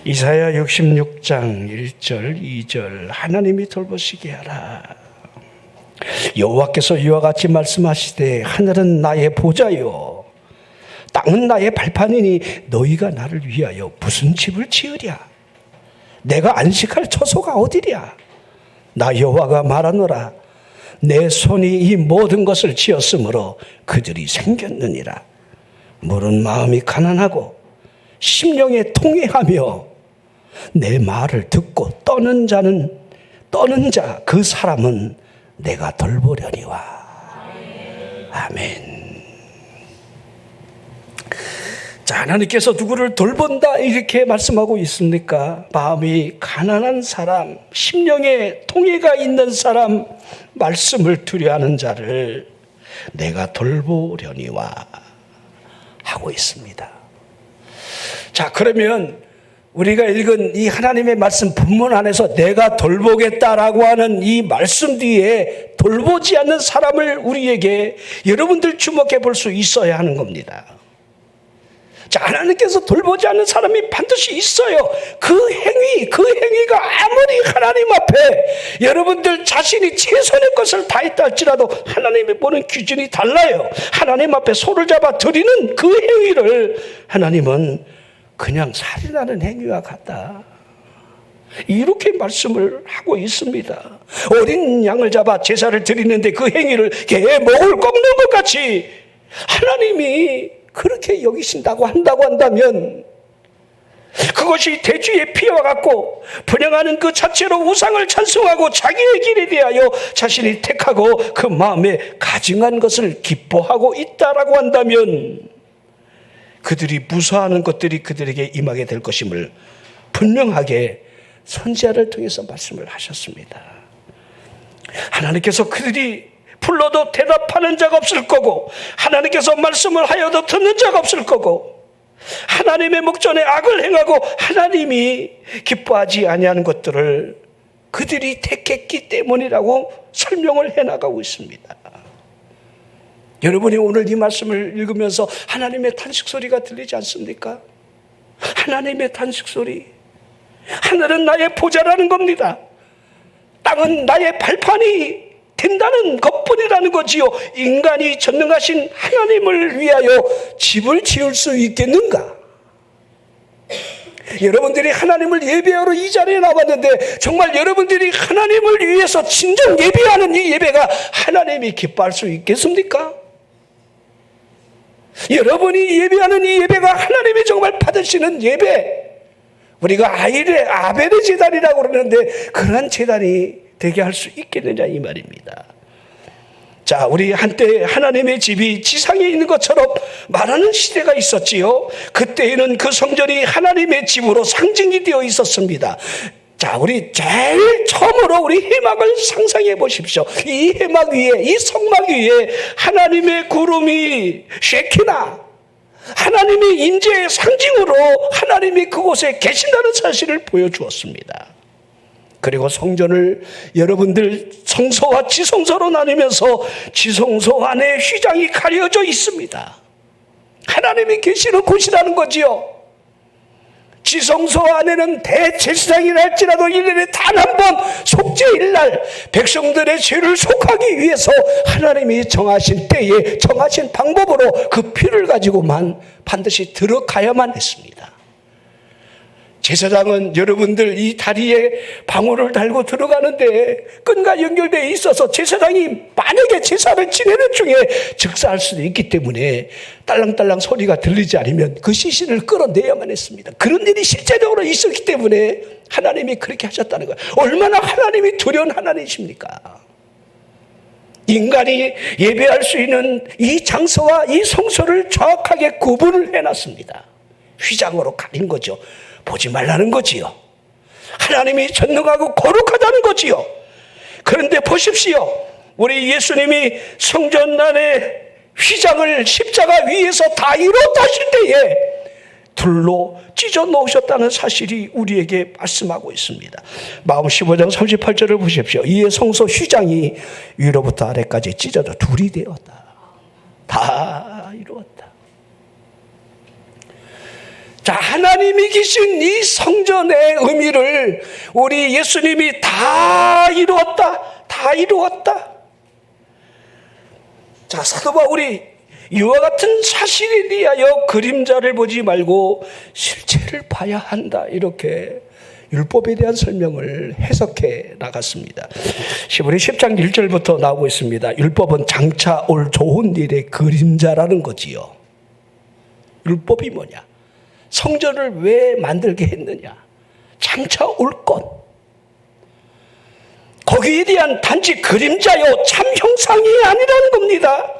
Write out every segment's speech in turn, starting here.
이사야 66장 1절 2절 하나님이 돌보시게 하라. 여호와께서 이와 같이 말씀하시되 하늘은 나의 보좌요 땅은 나의 발판이니 너희가 나를 위하여 무슨 집을 지으랴. 내가 안식할 처소가 어디랴. 나 여호와가 말하노라. 내 손이 이 모든 것을 지었으므로 그들이 생겼느니라. 물은 마음이 가난하고 심령에 통회하며 내 말을 듣고 떠는 자 그 사람은 내가 돌보려니와. 아멘. 자, 하나님께서 누구를 돌본다 이렇게 말씀하고 있습니까? 마음이 가난한 사람, 심령에 통해가 있는 사람, 말씀을 두려워하는 자를 내가 돌보려니와 하고 있습니다. 자, 그러면 우리가 읽은 이 하나님의 말씀 본문 안에서 내가 돌보겠다라고 하는 이 말씀 뒤에 돌보지 않는 사람을 우리에게 여러분들 주목해 볼 수 있어야 하는 겁니다. 자, 하나님께서 돌보지 않는 사람이 반드시 있어요. 그 행위가 아무리 하나님 앞에 여러분들 자신이 최선의 것을 다했다 할지라도 하나님이 보는 기준이 달라요. 하나님 앞에 손을 잡아 드리는 그 행위를 하나님은 그냥 살인하는 행위와 같다, 이렇게 말씀을 하고 있습니다. 어린 양을 잡아 제사를 드리는데 그 행위를 개 목을 꺾는 것 같이 하나님이 그렇게 여기신다고 한다면 그것이 대주의 피와 같고 분양하는 그 자체로 우상을 찬송하고 자기의 길에 대하여 자신이 택하고 그 마음에 가증한 것을 기뻐하고 있다라고 한다면 그들이 무서워하는 것들이 그들에게 임하게 될 것임을 분명하게 선지자를 통해서 말씀을 하셨습니다. 하나님께서 그들이 불러도 대답하는 자가 없을 거고 하나님께서 말씀을 하여도 듣는 자가 없을 거고 하나님의 목전에 악을 행하고 하나님이 기뻐하지 아니하는 것들을 그들이 택했기 때문이라고 설명을 해나가고 있습니다. 여러분이 오늘 이 말씀을 읽으면서 하나님의 탄식 소리가 들리지 않습니까? 하나님의 탄식 소리. 하늘은 나의 보좌라는 겁니다. 땅은 나의 발판이 된다는 것뿐이라는 거지요. 인간이 전능하신 하나님을 위하여 집을 지을 수 있겠는가? 여러분들이 하나님을 예배하러 이 자리에 나왔는데 정말 여러분들이 하나님을 위해서 진정 예배하는 이 예배가 하나님이 기뻐할 수 있겠습니까? 여러분이 예배하는 이 예배가 하나님이 정말 받으시는 예배, 우리가 아벨의 제단이라고 그러는데 그런 제단이 되게 할 수 있겠느냐 이 말입니다. 자, 우리 한때 하나님의 집이 지상에 있는 것처럼 말하는 시대가 있었지요. 그때에는 그 성전이 하나님의 집으로 상징이 되어 있었습니다. 자, 우리 제일 처음으로 우리 회막을 상상해 보십시오. 이 회막 위에, 이 성막 위에 하나님의 구름이 쉐키나, 하나님의 임재의 상징으로 하나님이 그곳에 계신다는 사실을 보여주었습니다. 그리고 성전을 여러분들 성소와 지성소로 나누면서 지성소 안에 휘장이 가려져 있습니다. 하나님이 계시는 곳이라는 거지요. 지성소 안에는 대제사장이라 할지라도 1년에 단 한 번 속죄일날 백성들의 죄를 속하기 위해서 하나님이 정하신 때에 정하신 방법으로 그 피를 가지고만 반드시 들어가야만 했습니다. 제사장은 여러분들 이 다리에 방울을 달고 들어가는데 끈과 연결되어 있어서 제사장이 만약에 제사를 지내는 중에 즉사할 수도 있기 때문에 딸랑딸랑 소리가 들리지 않으면 그 시신을 끌어내야만 했습니다. 그런 일이 실제적으로 있었기 때문에 하나님이 그렇게 하셨다는 거예요. 얼마나 하나님이 두려운 하나님이십니까? 인간이 예배할 수 있는 이 장소와 이 성소를 정확하게 구분을 해놨습니다. 휘장으로 가린 거죠. 보지 말라는 거지요. 하나님이 전능하고 거룩하다는 거지요. 그런데 보십시오. 우리 예수님이 성전 안에 휘장을 십자가 위에서 다 이뤘다 하실 때에 둘로 찢어 놓으셨다는 사실이 우리에게 말씀하고 있습니다. 마음 15장 38절을 보십시오. 이에 성소 휘장이 위로부터 아래까지 찢어져 둘이 되었다. 다 이루었다. 자, 하나님이 계신 이 성전의 의미를 우리 예수님이 다 이루었다. 다 이루었다. 자, 사도 바울이 이와 같은 사실에 대하여 그림자를 보지 말고 실체를 봐야 한다. 이렇게 율법에 대한 설명을 해석해 나갔습니다. 히브리 10장 1절부터 나오고 있습니다. 율법은 장차 올 좋은 일의 그림자라는 거지요. 율법이 뭐냐? 성전을 왜 만들게 했느냐? 장차 올 것. 거기에 대한 단지 그림자요 참 형상이 아니라는 겁니다.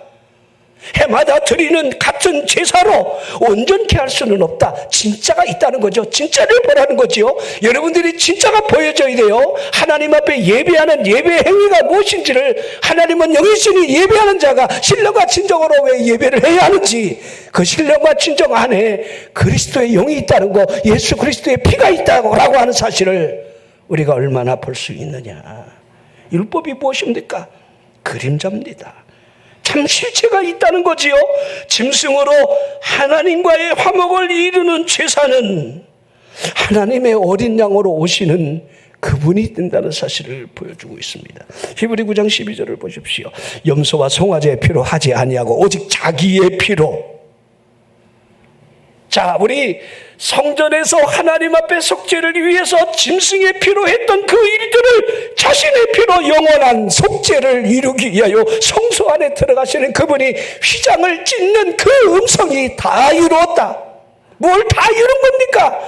해마다 드리는 같은 제사로 온전케 할 수는 없다. 진짜가 있다는 거죠. 진짜를 보라는 거죠. 여러분들이 진짜가 보여져야 돼요. 하나님 앞에 예배하는 예배 행위가 무엇인지를 하나님은 영이시니 예배하는 자가 신령과 진정으로 왜 예배를 해야 하는지, 그 신령과 진정 안에 그리스도의 영이 있다는 거, 예수 그리스도의 피가 있다고 하는 사실을 우리가 얼마나 볼 수 있느냐. 율법이 무엇입니까? 그림자입니다. 참 실체가 있다는 거지요. 짐승으로 하나님과의 화목을 이루는 제사는 하나님의 어린 양으로 오시는 그분이 된다는 사실을 보여주고 있습니다. 히브리 9장 12절을 보십시오. 염소와 송아지의 피로 하지 아니하고 오직 자기의 피로. 자, 우리 성전에서 하나님 앞에 속죄를 위해서 짐승의 피로 했던 그 일들을 자신의 피로 영원한 속죄를 이루기 위하여 성소 안에 들어가시는 그분이 휘장을 찢는 그 음성이 다 이루었다. 뭘 다 이룬 겁니까?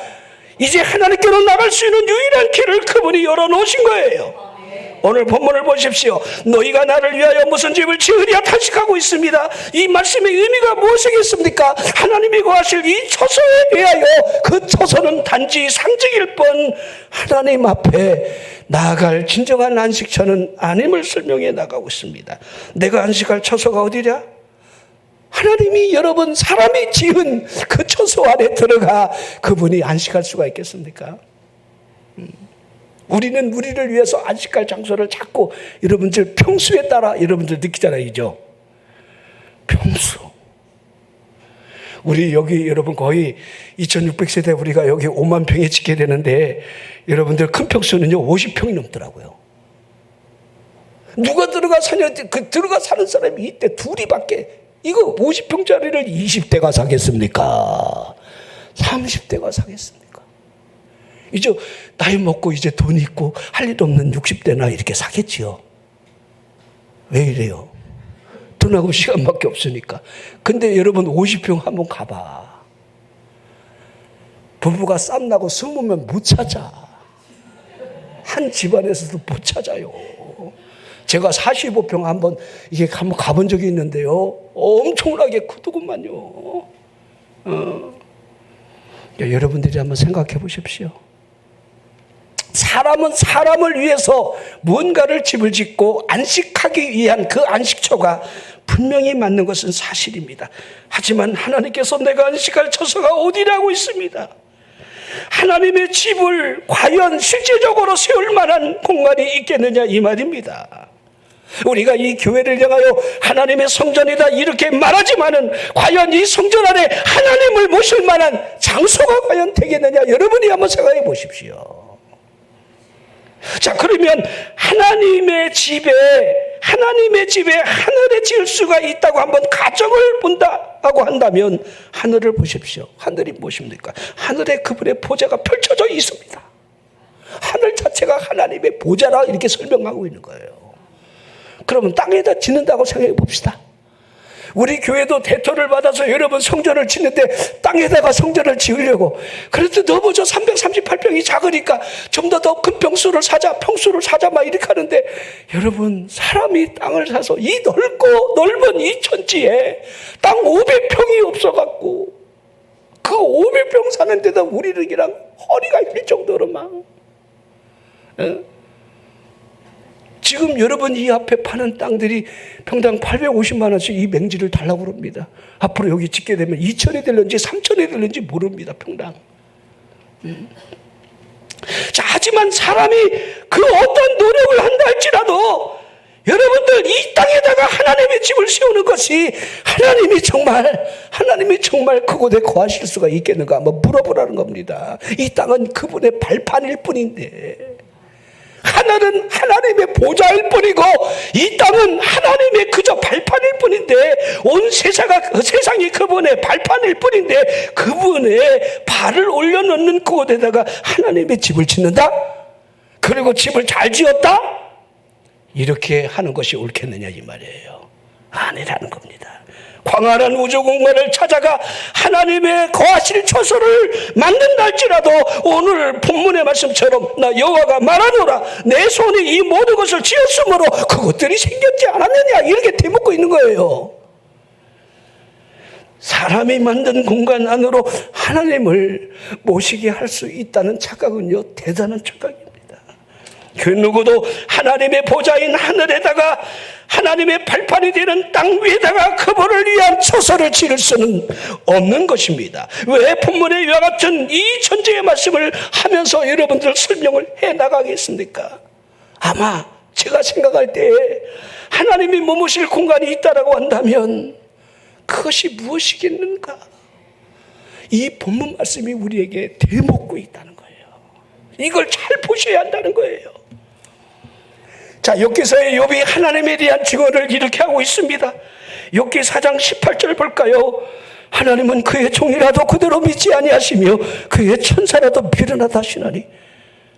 이제 하나님께로 나갈 수 있는 유일한 길을 그분이 열어놓으신 거예요. 오늘 본문을 보십시오. 너희가 나를 위하여 무슨 집을 지으랴 탄식하고 있습니다. 이 말씀의 의미가 무엇이겠습니까? 하나님이 거하실 이 처소에 대하여 그 처소는 단지 상징일 뿐 하나님 앞에 나아갈 진정한 안식처는 아님을 설명해 나가고 있습니다. 내가 안식할 처소가 어디랴? 하나님이 여러분 사람이 지은 그 처소 안에 들어가 그분이 안식할 수가 있겠습니까? 우리는 우리를 위해서 안식할 장소를 찾고 여러분들 평수에 따라 여러분들 느끼잖아요. 이죠? 평수. 우리 여기 여러분 거의 2600세대 우리가 여기 5만 평에 짓게 되는데 여러분들 큰 평수는요 50평이 넘더라고요. 누가 들어가 사냐, 들어가 사는 사람이 이때 둘이밖에, 이거 50평짜리를 20대가 사겠습니까? 30대가 사겠습니까? 이제 나이 먹고 이제 돈 있고 할 일 없는 60대나 이렇게 사겠지요. 왜 이래요? 돈하고 시간밖에 없으니까. 근데 여러분 50평 한번 가봐. 부부가 쌈나고 숨으면 못 찾아. 한 집안에서도 못 찾아요. 제가 45평 한번 이게 한번 가본 적이 있는데요. 엄청나게 크더구만요. 여러분들이 한번 생각해 보십시오. 사람은 사람을 위해서 무언가를 집을 짓고 안식하기 위한 그 안식처가 분명히 맞는 것은 사실입니다. 하지만 하나님께서 내가 안식할 처소가 어디라고 있습니다. 하나님의 집을 과연 실제적으로 세울 만한 공간이 있겠느냐 이 말입니다. 우리가 이 교회를 향하여 하나님의 성전이다 이렇게 말하지만은 과연 이 성전 안에 하나님을 모실 만한 장소가 과연 되겠느냐 여러분이 한번 생각해 보십시오. 자, 그러면 하나님의 집에 하늘에 지을 수가 있다고 한번 가정을 본다고 한다면 하늘을 보십시오. 하늘이 무엇입니까? 하늘에 그분의 보좌가 펼쳐져 있습니다. 하늘 자체가 하나님의 보좌라 이렇게 설명하고 있는 거예요. 그러면 땅에다 짓는다고 생각해 봅시다. 우리 교회도 대토를 받아서 여러분 성전을 짓는데 땅에다가 성전을 지으려고. 그래도 너무 저 338평이 작으니까 좀 더 큰 평수를 사자 막 이렇게 하는데 여러분 사람이 땅을 사서 이 넓고 넓은 이 천지에 땅 500평이 없어갖고 그 500평 사는 데다 우리는 그냥 허리가 힐 정도로 막 지금 여러분 이 앞에 파는 땅들이 평당 850만 원씩 이 맹지를 달라고 그럽니다. 앞으로 여기 짓게 되면 2천이 될는지 3천이 될는지 모릅니다. 평당. 자, 하지만 사람이 그 어떤 노력을 한다 할지라도 여러분들 이 땅에다가 하나님의 집을 세우는 것이 하나님이 정말 그곳에 거하실 수가 있겠는가 한번 물어보라는 겁니다. 이 땅은 그분의 발판일 뿐인데, 하늘은 하나님의 보좌일 뿐이고 이 땅은 하나님의 그저 발판일 뿐인데, 온 세상이 그분의 발판일 뿐인데 그분의 발을 올려놓는 그곳에다가 하나님의 집을 짓는다? 그리고 집을 잘 지었다? 이렇게 하는 것이 옳겠느냐 이 말이에요. 아니라는 겁니다. 광활한 우주 공간을 찾아가 하나님의 거하실 처소를 만든다 할지라도 오늘 본문의 말씀처럼 나 여호와가 말하노라 내 손이 이 모든 것을 지었으므로 그것들이 생겼지 않았느냐 이렇게 되묻고 있는 거예요. 사람이 만든 공간 안으로 하나님을 모시게 할 수 있다는 착각은요, 대단한 착각입니다. 그 누구도 하나님의 보좌인 하늘에다가 하나님의 발판이 되는 땅 위에다가 그분을 위한 처소를 지을 수는 없는 것입니다. 왜 본문의 이와 같은 이 천지의 말씀을 하면서 여러분들 설명을 해나가겠습니까? 아마 제가 생각할 때에 하나님이 머무실 공간이 있다라고 한다면 그것이 무엇이겠는가? 이 본문 말씀이 우리에게 대묻고 있다는 거예요. 이걸 잘 보셔야 한다는 거예요. 자, 욥기서의 욥이 하나님에 대한 증언을 이렇게 하고 있습니다. 욥기 4장 18절 볼까요? 하나님은 그의 종이라도 그대로 믿지 아니하시며 그의 천사라도 미련하다 하시나니,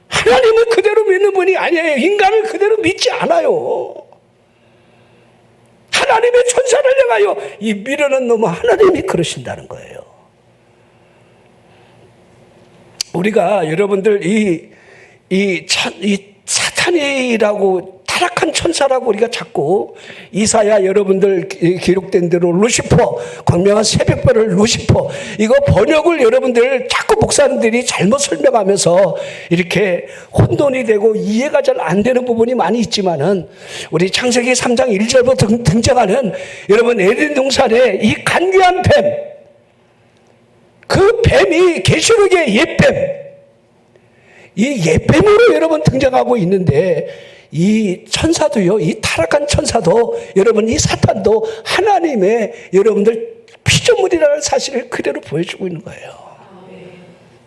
하나님은 그대로 믿는 분이 아니에요. 인간을 그대로 믿지 않아요. 하나님의 천사를 향하여 이 미련한 놈은 하나님이 그러신다는 거예요. 우리가 여러분들 이 사탄이라고 타락한 천사라고 우리가 자꾸 이사야 여러분들 기록된 대로 루시퍼, 광명한 새벽별을 루시퍼, 이거 번역을 여러분들 자꾸 목사님들이 잘못 설명하면서 이렇게 혼돈이 되고 이해가 잘 안 되는 부분이 많이 있지만은, 우리 창세기 3장 1절부터 등장하는 여러분 에덴 동산의 이 간귀한 뱀, 그 뱀이 계시록의 옛뱀, 이 옛뱀으로 여러분 등장하고 있는데, 이 천사도요, 이 타락한 천사도 여러분, 이 사탄도 하나님의 여러분들 피조물이라는 사실을 그대로 보여주고 있는 거예요.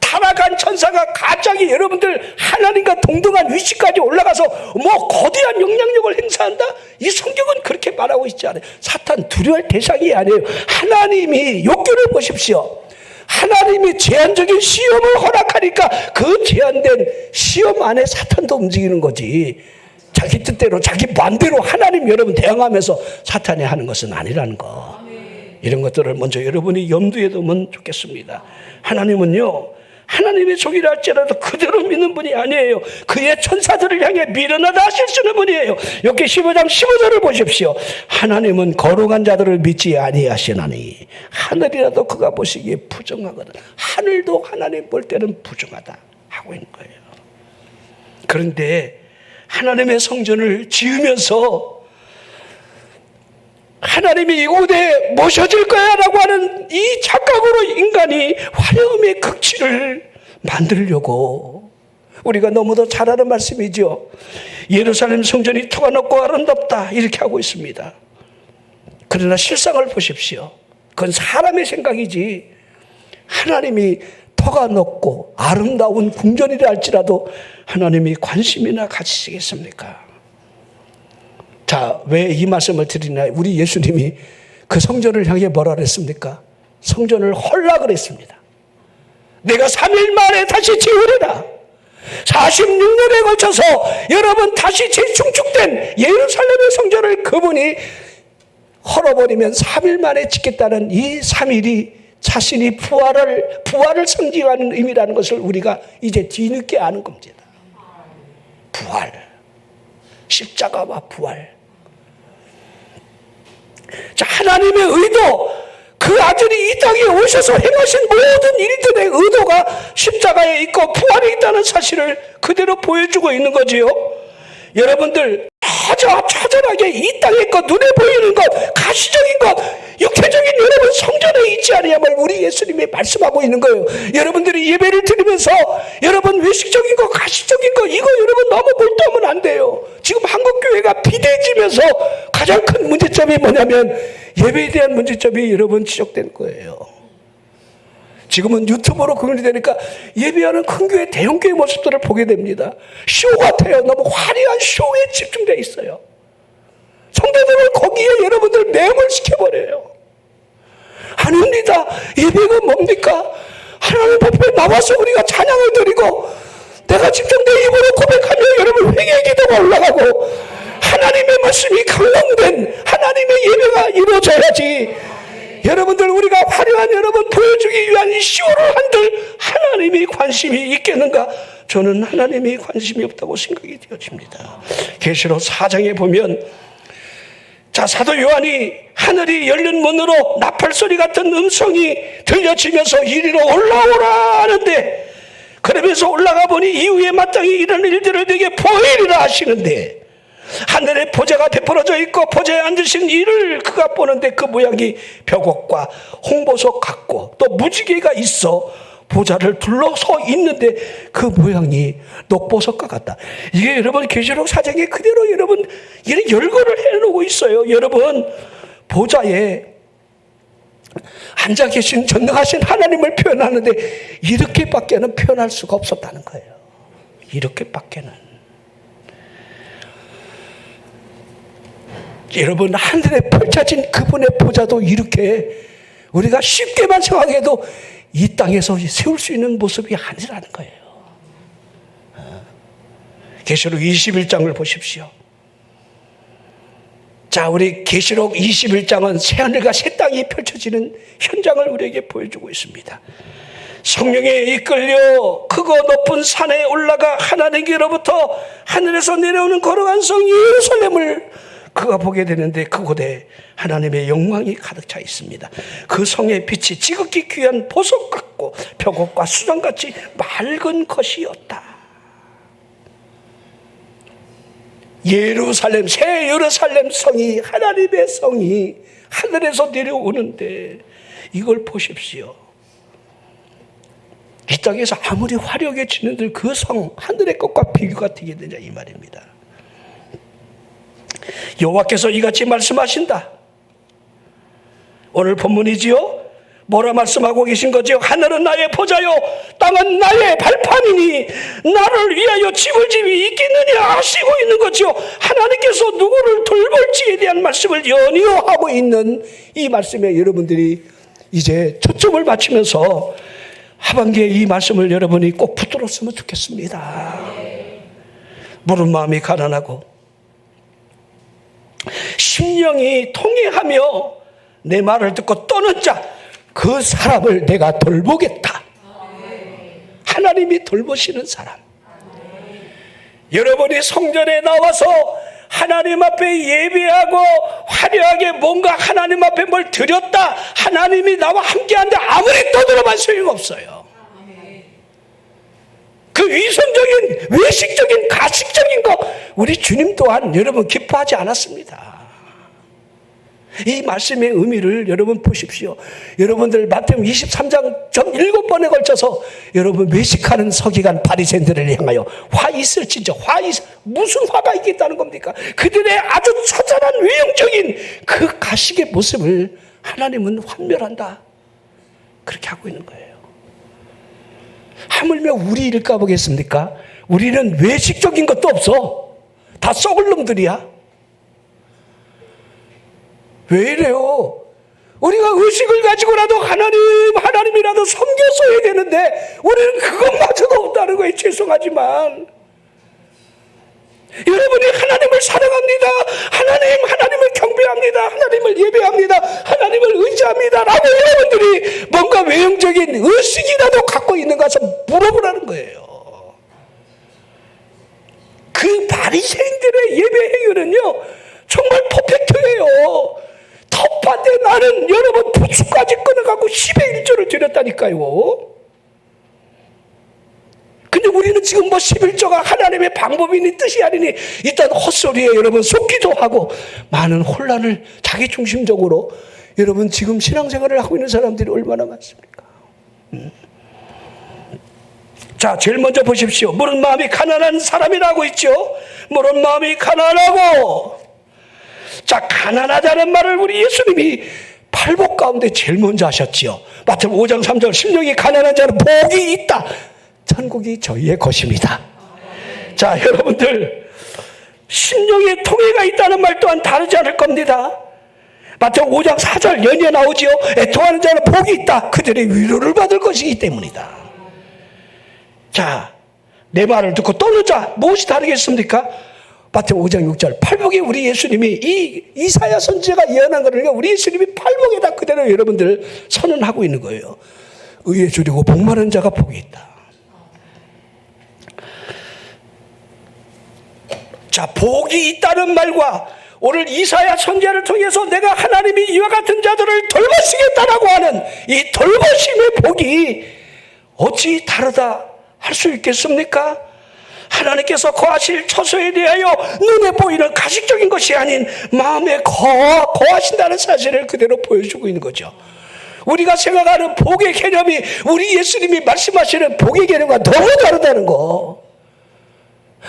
타락한 천사가 갑자기 여러분들 하나님과 동등한 위치까지 올라가서 뭐 거대한 영향력을 행사한다? 이 성경은 그렇게 말하고 있지 않아요. 사탄 두려워할 대상이 아니에요. 하나님이 욥기를 보십시오. 하나님이 제한적인 시험을 허락하니까 그 제한된 시험 안에 사탄도 움직이는 거지, 자기 뜻대로 자기 마음대로 하나님 여러분 대항하면서 사탄이 하는 것은 아니라는 거. 이런 것들을 먼저 여러분이 염두에 두면 좋겠습니다. 하나님은요, 하나님의 종이라 할지라도 그대로 믿는 분이 아니에요. 그의 천사들을 향해 미련하다 하시는 분이에요. 여기 15장 15절을 보십시오. 하나님은 거룩한 자들을 믿지 아니하시나니 하늘이라도 그가 보시기에 부정하거든. 하늘도 하나님 볼 때는 부정하다 하고 있는 거예요. 그런데 하나님의 성전을 지으면서 하나님이 이곳에 모셔질 거야 라고 하는 이 착각으로 인간이 화려함의 극치를 만들려고, 우리가 너무도 잘 아는 말씀이죠. 예루살렘 성전이 터가 높고 아름답다 이렇게 하고 있습니다. 그러나 실상을 보십시오. 그건 사람의 생각이지, 하나님이 터가 높고 아름다운 궁전이라 할지라도 하나님이 관심이나 가지시겠습니까? 자, 왜 이 말씀을 드리나? 우리 예수님이 그 성전을 향해 뭐라 그랬습니까? 성전을 헐라 그랬습니다. 내가 3일 만에 다시 지으리라. 46년에 걸쳐서 여러분 다시 재충축된 예루살렘의 성전을 그분이 헐어버리면 3일 만에 짓겠다는 이 3일이 자신이 부활을 상징하는 의미라는 것을 우리가 이제 뒤늦게 아는 겁니다. 부활, 십자가와 부활. 자, 하나님의 의도, 그 아들이 이 땅에 오셔서 행하신 모든 일들의 의도가 십자가에 있고 부활에 있다는 사실을 그대로 보여주고 있는 거지요. 여러분들 처절하게 이 땅의 것, 눈에 보이는 것, 가시적인 것, 육체적인 여러분 성전에 있지 않으야만 우리 예수님이 말씀하고 있는 거예요. 여러분들이 예배를 드리면서 여러분 외식적인 것, 가시적인 것 이거 여러분 너무 몰두하면 안 돼요. 지금 한국교회가 비대해지면서 가장 큰 문제점이 뭐냐면 예배에 대한 문제점이 여러분 지적된 거예요. 지금은 유튜브로 공연이 되니까 예배하는 큰 교회, 대형 교회 모습들을 보게 됩니다. 쇼 같아요. 너무 화려한 쇼에 집중되어 있어요. 성도들을 거기에 여러분들 매몰시켜버려요. 아닙니다. 예배가 뭡니까? 하나님 앞에 나와서 우리가 찬양을 드리고 내가 직접 내 입으로 고백하며 여러분 회개의 기도가 올라가고 하나님의 말씀이 강론된 하나님의 예배가 이루어져야지. 여러분들 우리가 화려한 여러분 보여주기 위한 이 쇼를 한들 하나님이 관심이 있겠는가? 저는 하나님이 관심이 없다고 생각이 되어집니다. 계시록 4장에 보면 자, 사도 요한이 하늘이 열린 문으로 나팔소리 같은 음성이 들려지면서 이리로 올라오라 하는데 그러면서 올라가 보니 이후에 마땅히 이런 일들을 내게 보이리라 하시는데 하늘에 보좌가 베풀어져 있고 보좌에 앉으신 이를 그가 보는데 그 모양이 벽옥과 홍보석 같고 또 무지개가 있어 보좌를 둘러서 있는데 그 모양이 녹보석과 같다. 이게 여러분 계시록 4장에 그대로 여러분 이런 열거를 해놓고 있어요. 여러분 보좌에 앉아 계신 전능하신 하나님을 표현하는데 이렇게밖에는 표현할 수가 없었다는 거예요. 이렇게밖에는. 여러분 하늘에 펼쳐진 그분의 보좌도 이렇게 우리가 쉽게만 생각해도 이 땅에서 세울 수 있는 모습이 아니라는 거예요. 계시록 21장을 보십시오. 자, 우리 계시록 21장은 새하늘과 새 땅이 펼쳐지는 현장을 우리에게 보여주고 있습니다. 성령에 이끌려 크고 높은 산에 올라가 하나님께로부터 하늘에서 내려오는 거룩한 성 예루살렘을 그가 보게 되는데 그곳에 하나님의 영광이 가득 차 있습니다. 그 성의 빛이 지극히 귀한 보석 같고 벽옥과 수정같이 맑은 것이었다. 예루살렘, 새 예루살렘 성이 하나님의 성이 하늘에서 내려오는데 이걸 보십시오. 이 땅에서 아무리 화려하게 지는들 그 성 하늘의 것과 비교가 되게 되냐 이 말입니다. 여호와께서 이같이 말씀하신다. 오늘 본문이지요. 뭐라 말씀하고 계신 거지요? 하늘은 나의 보좌요 땅은 나의 발판이니 나를 위하여 지을 집이 있겠느냐 하시고 있는 거지요. 하나님께서 누구를 돌볼지에 대한 말씀을 연이어하고 있는 이 말씀에 여러분들이 이제 초점을 맞추면서 하반기에 이 말씀을 여러분이 꼭 붙들었으면 좋겠습니다. 물은 마음이 가난하고 심령이 통해하며 내 말을 듣고 떠는 자 그 사람을 내가 돌보겠다. 하나님이 돌보시는 사람. 여러분이 성전에 나와서 하나님 앞에 예배하고 화려하게 뭔가 하나님 앞에 뭘 드렸다. 하나님이 나와 함께한다. 아무리 떠들어만 소용없어요. 그 위선적인 외식적인 가식적인 거 우리 주님 또한 여러분 기뻐하지 않았습니다. 이 말씀의 의미를 여러분 보십시오. 여러분들 마태복음 23장 전 7번에 걸쳐서 여러분 외식하는 서기관 바리새인들을 향하여 화 있을진저 무슨 화가 있겠다는 겁니까? 그들의 아주 처절한 외형적인 그 가식의 모습을 하나님은 환멸한다. 그렇게 하고 있는 거예요. 하물며 우리 일을 까보겠습니까? 우리는 외식적인 것도 없어. 다 썩을 놈들이야. 왜 이래요? 우리가 의식을 가지고라도 하나님이라도 섬겼어야 되는데 우리는 그것마저도 없다는 거예요. 죄송하지만 여러분이 하나님을 사랑합니다. 하나님을 경배합니다. 하나님을 예배합니다. 하나님을 의지합니다. 라고 여러분들이 뭔가 외형적인 의식이라도 갖고 있는 것을 물어보라는 거예요. 그 바리새인들의 예배 행위는요 정말 퍼펙트예요. 텃밭에 나는 여러분 부추까지 끊어가고 10의 1조를 드렸다니까요. 근데 우리는 지금 뭐 11조가 하나님의 방법이니 뜻이 아니니 일단 헛소리에 여러분 속기도 하고 많은 혼란을 자기중심적으로 여러분 지금 신앙생활을 하고 있는 사람들이 얼마나 많습니까? 자, 제일 먼저 보십시오. 물은 마음이 가난한 사람이라고 있죠. 물은 마음이 가난하고. 자, 가난하다는 말을 우리 예수님이 팔복 가운데 제일 먼저 하셨지요. 마태복음 5장 3절 심령이 가난한 자는 복이 있다. 천국이 저희의 것입니다. 자, 여러분들 심령에 통해가 있다는 말 또한 다르지 않을 겁니다. 마태복음 5장 4절 연이어 나오지요. 애통하는 자는 복이 있다. 그들의 위로를 받을 것이기 때문이다. 자, 내 말을 듣고 떠는 자 무엇이 다르겠습니까? 마태복음 5장 6절 팔복에 우리 예수님이 이 이사야 선지자가 예언한 거를 우리 예수님이 팔복에다 그대로 여러분들 선언하고 있는 거예요. 의에 줄이고 복 많은 자가 복이 있다. 자, 복이 있다는 말과 오늘 이사야 선지자를 통해서 내가 하나님이 이와 같은 자들을 돌보시겠다라고 하는 이 돌보심의 복이 어찌 다르다 할 수 있겠습니까? 하나님께서 거하실 처소에 대하여 눈에 보이는 가식적인 것이 아닌 마음에 거하신다는 사실을 그대로 보여주고 있는 거죠. 우리가 생각하는 복의 개념이 우리 예수님이 말씀하시는 복의 개념과 너무 다르다는 거.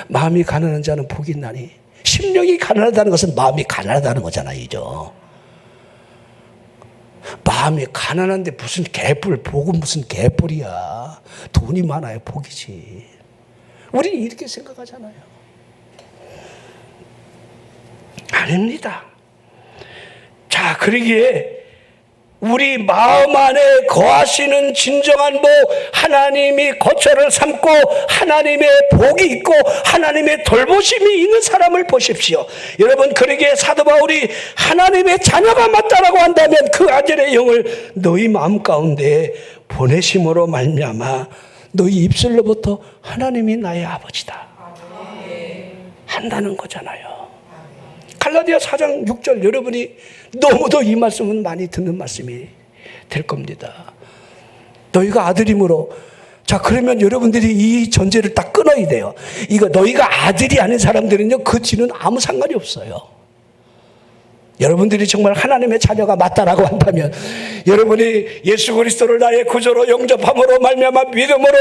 마음이 가난한 자는 복이 있나니. 심령이 가난하다는 것은 마음이 가난하다는 거잖아요. 이죠. 마음이 가난한데 무슨 개뿔, 복은 무슨 개뿔이야. 돈이 많아야 복이지. 우리는 이렇게 생각하잖아요. 아닙니다. 자, 그러기에 우리 마음 안에 거하시는 진정한 복, 하나님이 거처를 삼고 하나님의 복이 있고 하나님의 돌보심이 있는 사람을 보십시오. 여러분, 그러기에 사도 바울이 하나님의 자녀가 맞다라고 한다면 그 아들의 영을 너희 마음 가운데 보내심으로 말미암아 너희 입술로부터 하나님이 나의 아버지다 한다는 거잖아요. 갈라디아 4장 6절 여러분이 너무도 이 말씀은 많이 듣는 말씀이 될 겁니다. 너희가 아들이므로. 자, 그러면 여러분들이 이 전제를 딱 끊어야 돼요. 이거 너희가 아들이 아닌 사람들은요, 그 뒤는 아무 상관이 없어요. 여러분들이 정말 하나님의 자녀가 맞다라고 한다면, 여러분이 예수 그리스도를 나의 구주로 영접함으로 말미암아 믿음으로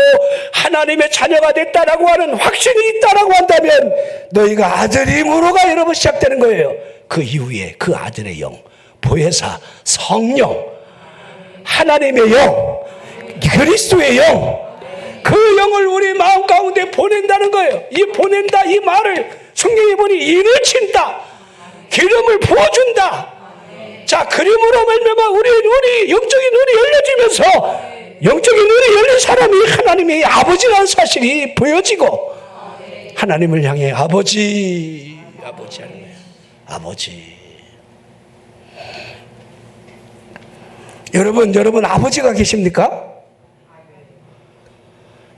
하나님의 자녀가 됐다라고 하는 확신이 있다라고 한다면 너희가 아들임으로가 여러분 시작되는 거예요. 그 이후에 그 아들의 영, 보혜사, 성령, 하나님의 영, 그리스도의 영, 그 영을 우리 마음 가운데 보낸다는 거예요. 이 보낸다 이 말을 성경에 보니 인을 친다, 기름을 부어준다. 자, 그림으로 말미암아 우리 눈이, 영적인 눈이 열려지면서 영적인 눈이 열린 사람이 하나님의 아버지라는 사실이 보여지고 하나님을 향해 아버지 하는 거예요. 아버지. 여러분 아버지가 계십니까?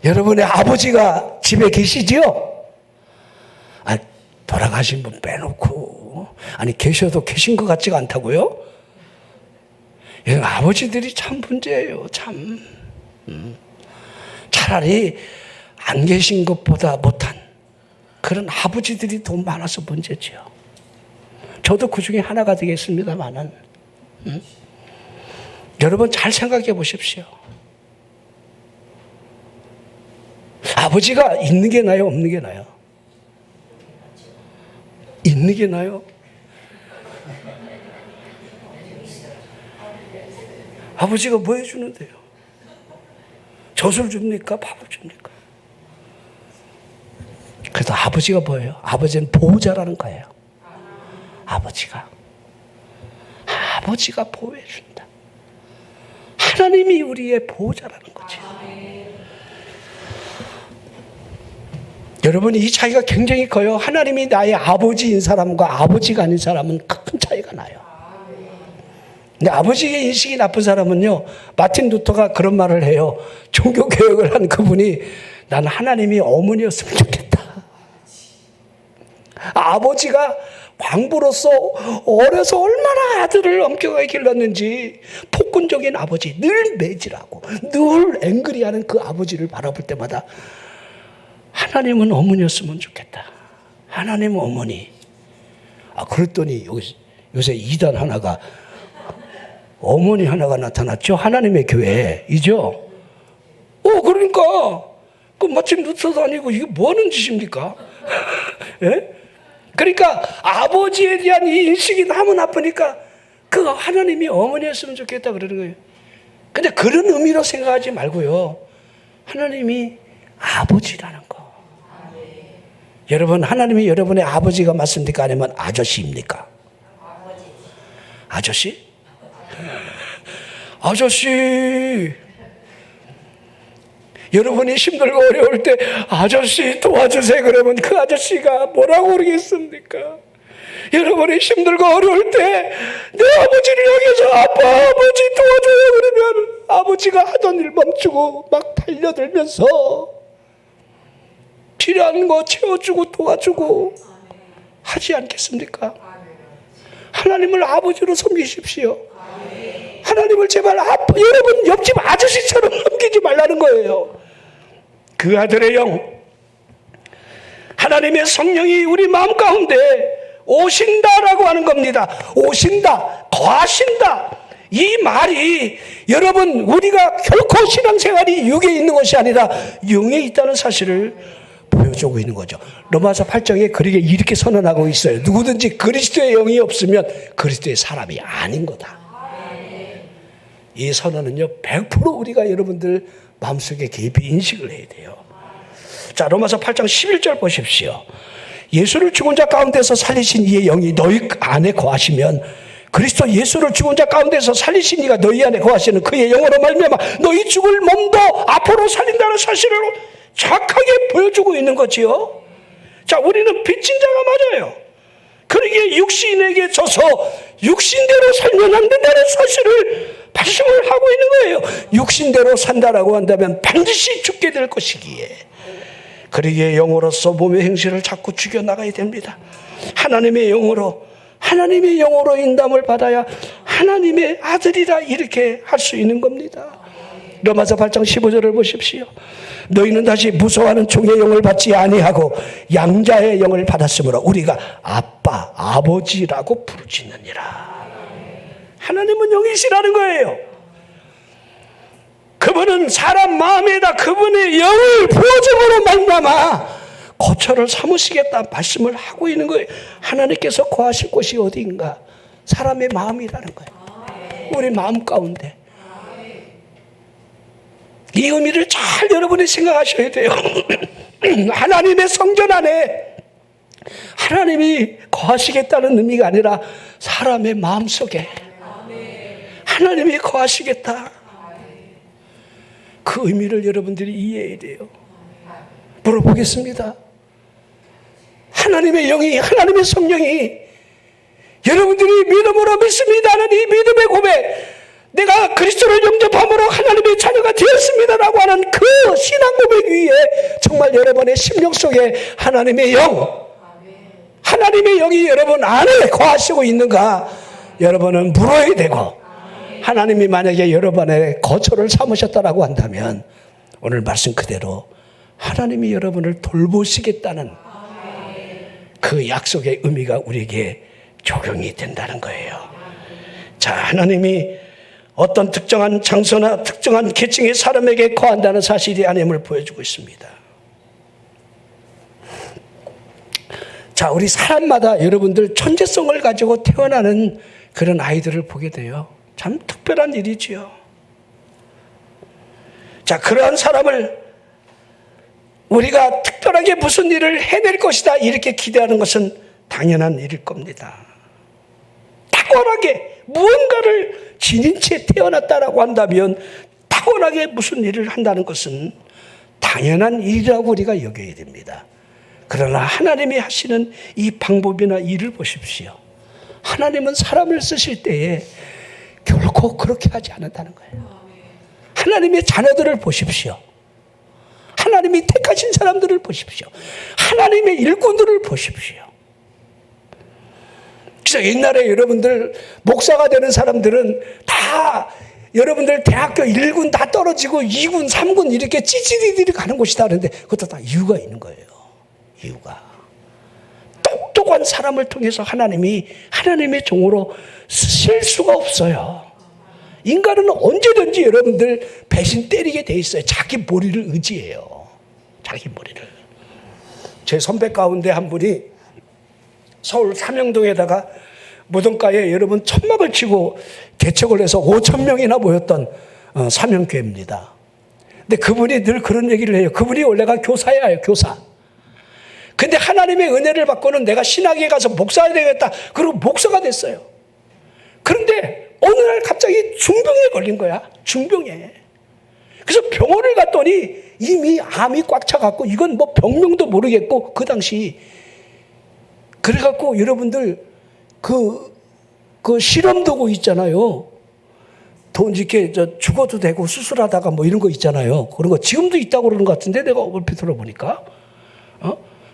여러분의 아버지가 집에 계시지요? 돌아가신 분 빼놓고, 계셔도 계신 것 같지가 않다고요? 아버지들이 참 문제예요, 참. 차라리 안 계신 것보다 못한 그런 아버지들이 더 많아서 문제지요. 저도 그 중에 하나가 되겠습니다만은, 여러분 잘 생각해 보십시오. 아버지가 있는 게 나아요, 없는 게 나아요? 있는 게 나아요? 아버지가 뭐 해주는데요? 젖을 줍니까? 밥을 줍니까? 그래도 아버지가 뭐예요? 아버지는 보호자라는 거예요. 아버지가 보호해준다. 하나님이 우리의 보호자라는 거죠. 여러분, 이 차이가 굉장히 커요. 하나님이 나의 아버지인 사람과 아버지가 아닌 사람은 큰 차이가 나요. 근데 아버지의 인식이 나쁜 사람은요, 마틴 루터가 그런 말을 해요. 종교개혁을 한 그분이 나는 하나님이 어머니였으면 좋겠다. 아버지가 광부로서 어려서 얼마나 아들을 엄격하게 길렀는지 폭군적인 아버지, 늘 매질하고 늘 앵그리하는 그 아버지를 바라볼 때마다 하나님은 어머니였으면 좋겠다. 하나님은 어머니. 그랬더니 요새 이단 하나가, 어머니 하나가 나타났죠. 하나님의 교회이죠. 그러니까 마침 루터도 아니고 이게 뭐 하는 짓입니까? 예? 그러니까 아버지에 대한 이 인식이 너무 나쁘니까 그 하나님이 어머니였으면 좋겠다 그러는 거예요. 근데 그런 의미로 생각하지 말고요. 하나님이 아버지라는 거. 여러분, 하나님이 여러분의 아버지가 맞습니까? 아니면 아저씨입니까? 아저씨? 아저씨. 여러분이 힘들고 어려울 때 아저씨 도와주세요 그러면 그 아저씨가 뭐라고 그러겠습니까? 여러분이 힘들고 어려울 때 내 아버지를 향해서 아빠, 아버지 도와줘요 그러면 아버지가 하던 일 멈추고 막 달려들면서 필요한 거 채워주고 도와주고 하지 않겠습니까? 하나님을 아버지로 섬기십시오. 하나님을 제발 여러분 옆집 아저씨처럼 섬기지 말라는 거예요. 그 아들의 영, 하나님의 성령이 우리 마음 가운데 오신다라고 하는 겁니다. 오신다, 거하신다. 이 말이 여러분 우리가 결코 신앙생활이 육에 있는 것이 아니라 영에 있다는 사실을 보여주고 있는 거죠. 로마서 8장에 그렇게 이렇게 선언하고 있어요. 누구든지 그리스도의 영이 없으면 그리스도의 사람이 아닌 거다. 이 선언은요 100% 우리가 여러분들 마음속에 깊이 인식을 해야 돼요. 자, 로마서 8장 11절 보십시오. 예수를 죽은 자 가운데서 살리신 이의 영이 너희 안에 거하시면 그리스도 예수를 죽은 자 가운데서 살리신 이가 너희 안에 거하시는 그의 영으로 말미암아 너희 죽을 몸도 앞으로 살린다는 사실을 정확하게 보여주고 있는 거지요. 자, 우리는 빚진 자가 맞아요. 그러기에 육신에게 져서 육신대로 살면 안 된다는 사실을 말씀을 하고 있는 거예요. 육신대로 산다라고 한다면 반드시 죽게 될 것이기에 그러기에 영으로서 몸의 행실을 자꾸 죽여나가야 됩니다. 하나님의 영으로 인담을 받아야 하나님의 아들이라 이렇게 할 수 있는 겁니다. 로마서 8장 15절을 보십시오. 너희는 다시 무서워하는 종의 영을 받지 아니하고 양자의 영을 받았으므로 우리가 아빠, 아버지라고 부르짖느니라. 하나님은 영이시라는 거예요. 그분은 사람 마음에다 그분의 영을 부어줌으로 말미암아 거처를 삼으시겠다 말씀을 하고 있는 거예요. 하나님께서 거하실 곳이 어디인가? 사람의 마음이라는 거예요. 우리 마음 가운데. 이 의미를 잘 여러분이 생각하셔야 돼요. 하나님의 성전 안에 하나님이 거하시겠다는 의미가 아니라 사람의 마음속에 하나님이 거하시겠다. 그 의미를 여러분들이 이해해야 돼요. 물어보겠습니다. 하나님의 영이, 하나님의 성령이 여러분들이 믿음으로 믿습니다는 이 믿음의 고백, 내가 그리스도를 영접함으로 하나님의 자녀가 되었습니다라고 하는 그 신앙 고백 위에 정말 여러분의 심령 속에 하나님의 영이 여러분 안에 거하시고 있는가 여러분은 물어야 되고, 하나님이 만약에 여러분의 거처를 삼으셨다라고 한다면 오늘 말씀 그대로 하나님이 여러분을 돌보시겠다는 그 약속의 의미가 우리에게 적용이 된다는 거예요. 자, 하나님이 어떤 특정한 장소나 특정한 계층의 사람에게 거한다는 사실이 아님을 보여주고 있습니다. 자, 우리 사람마다 여러분들 천재성을 가지고 태어나는 그런 아이들을 보게 돼요. 참 특별한 일이지요. 자, 그러한 사람을 우리가 특별하게 무슨 일을 해낼 것이다 이렇게 기대하는 것은 당연한 일일 겁니다. 탁월하게 무언가를 지닌 채 태어났다라고 한다면 탁월하게 무슨 일을 한다는 것은 당연한 일이라고 우리가 여겨야 됩니다. 그러나 하나님이 하시는 이 방법이나 일을 보십시오. 하나님은 사람을 쓰실 때에 결코 그렇게 하지 않는다는 거예요. 하나님의 자녀들을 보십시오. 하나님이 택하신 사람들을 보십시오. 하나님의 일꾼들을 보십시오. 그래서 옛날에 여러분들 목사가 되는 사람들은 다 여러분들 대학교 1군 다 떨어지고 2군, 3군 이렇게 찌질이들이 가는 곳이다 하는데 그것도 다 이유가 있는 거예요. 이유가. 똑똑한 사람을 통해서 하나님이 하나님의 종으로 쓰실 수가 없어요. 인간은 언제든지 여러분들 배신 때리게 돼 있어요. 자기 머리를 의지해요. 자기 머리를. 제 선배 가운데 한 분이 서울 삼영동에다가 무덤가에 여러분 천막을 치고 개척을 해서 5,000명이나 모였던 삼영교회입니다. 근데 그분이 늘 그런 얘기를 해요. 그분이 원래가 교사예요, 교사. 근데 하나님의 은혜를 받고는 내가 신학에 가서 목사해야 되겠다. 그리고 목사가 됐어요. 그런데 어느 날 갑자기 중병에 걸린 거야. 중병에. 그래서 병원을 갔더니 이미 암이 꽉 차갖고 이건 뭐 병명도 모르겠고 그 당시 그래갖고 여러분들 그 실험도구 있잖아요. 돈 이렇게 죽어도 되고 수술하다가 뭐 이런 거 있잖아요. 그런 거 지금도 있다고 그러는 것 같은데 내가 얼핏 들어보니까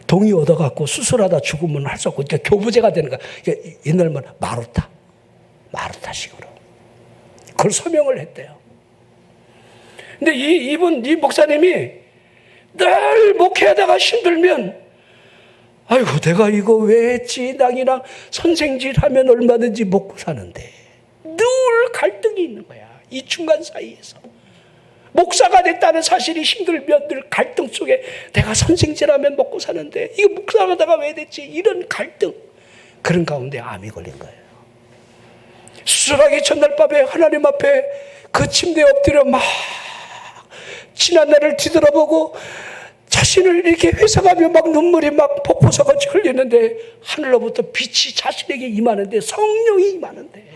동의 얻어갖고 수술하다 죽으면 할 수 없고 그러니까 교부제가 되는 거야. 그러니까 옛날 말 마루타식으로 그걸 서명을 했대요. 근데 이 목사님이 늘 목회하다가 힘들면 아이고 내가 이거 왜 했지? 낭이랑 선생질 하면 얼마든지 먹고 사는데 늘 갈등이 있는 거야. 이 중간 사이에서 목사가 됐다는 사실이 힘들면 늘 갈등 속에 내가 선생질하면 먹고 사는데 이거 목사하다가 왜 됐지? 이런 갈등. 그런 가운데 암이 걸린 거예요. 수술하기 전날 밤에 하나님 앞에 그 침대에 엎드려 막 지난 날을 뒤돌아보고 자신을 이렇게 회상하며 막 눈물이 막 폭포수같이 흘리는데 하늘로부터 빛이 자신에게 임하는데 성령이 임하는데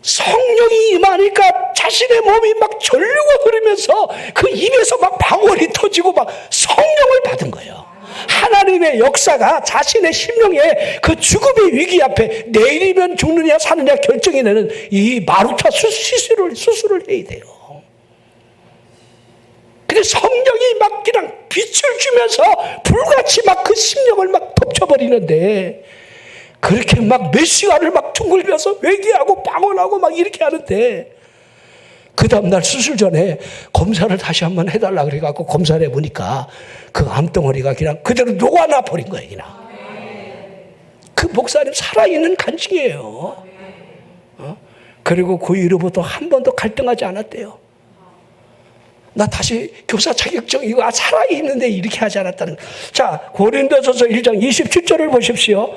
성령이 임하니까 자신의 몸이 막 전류가 흐르면서 그 입에서 막 방울이 터지고 막 성령을 받은 거예요. 하나님의 역사가 자신의 심령에 그 죽음의 위기 앞에 내일이면 죽느냐 사느냐 결정이 되는 이 마루타 수술을 해야 돼요. 근데 성령이 막 그냥 빛을 주면서 불같이 막 그 심령을 막 덮쳐버리는데 그렇게 막 몇 시간을 막 둥글면서 회개하고 방언하고 막 이렇게 하는데 그 다음날 수술 전에 검사를 다시 한번 해달라 그래갖고 검사를 해보니까 그 암덩어리가 그냥 그대로 녹아나 버린 거예요. 그냥. 그 목사님 살아있는 간증이에요. 그리고 그 이후부터 한 번도 갈등하지 않았대요. 나 다시 교사 자격증 이거 살아있는데 이렇게 하지 않았다는. 자, 고린도전서 1장 27절을 보십시오.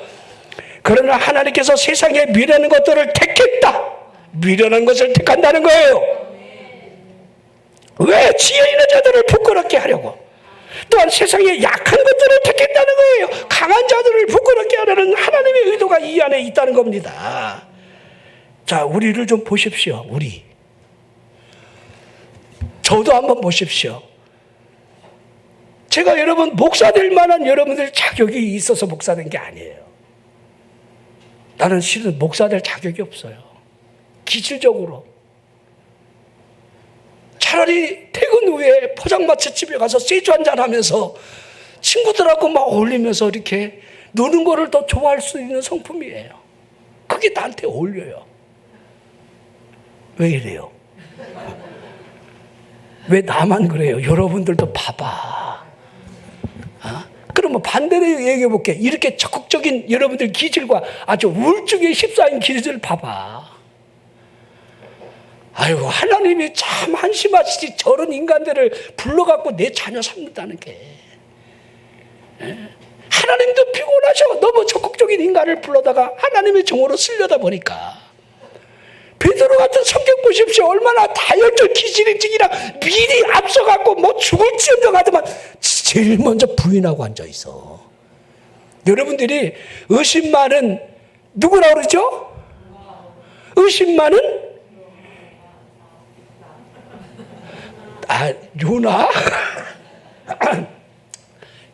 그러나 하나님께서 세상에 미련한 것들을 택했다. 미련한 것을 택한다는 거예요. 왜? 지혜 있는 자들을 부끄럽게 하려고. 또한 세상에 약한 것들을 택했다는 거예요. 강한 자들을 부끄럽게 하려는 하나님의 의도가 이 안에 있다는 겁니다. 자, 우리를 좀 보십시오. 우리. 저도 한번 보십시오. 제가 여러분 목사 될 만한 여러분들 자격이 있어서 목사 된 게 아니에요. 나는 실은 목사 될 자격이 없어요. 기질적으로. 차라리 퇴근 후에 포장마차 집에 가서 세주 한잔 하면서 친구들하고 막 어울리면서 이렇게 노는 거를 더 좋아할 수 있는 성품이에요. 그게 나한테 어울려요. 왜 이래요? 왜 나만 그래요? 여러분들도 봐봐. 그러면 반대로 얘기해 볼게. 이렇게 적극적인 여러분들 기질과 아주 우울증에 휩싸인 기질 봐봐. 아이고, 하나님이 참 한심하시지 저런 인간들을 불러갖고 내 자녀 삼는다는 게. 하나님도 피곤하셔. 너무 적극적인 인간을 불러다가 하나님의 종으로 쓰려다 보니까. 베드로 같은 성격 보십시오. 얼마나 다혈질 기질인지라 미리 앞서갖고 뭐 죽을지언정 하더만 제일 먼저 부인하고 앉아있어. 여러분들이 의심 많은 누구라 그러죠? 의심 많은 요나?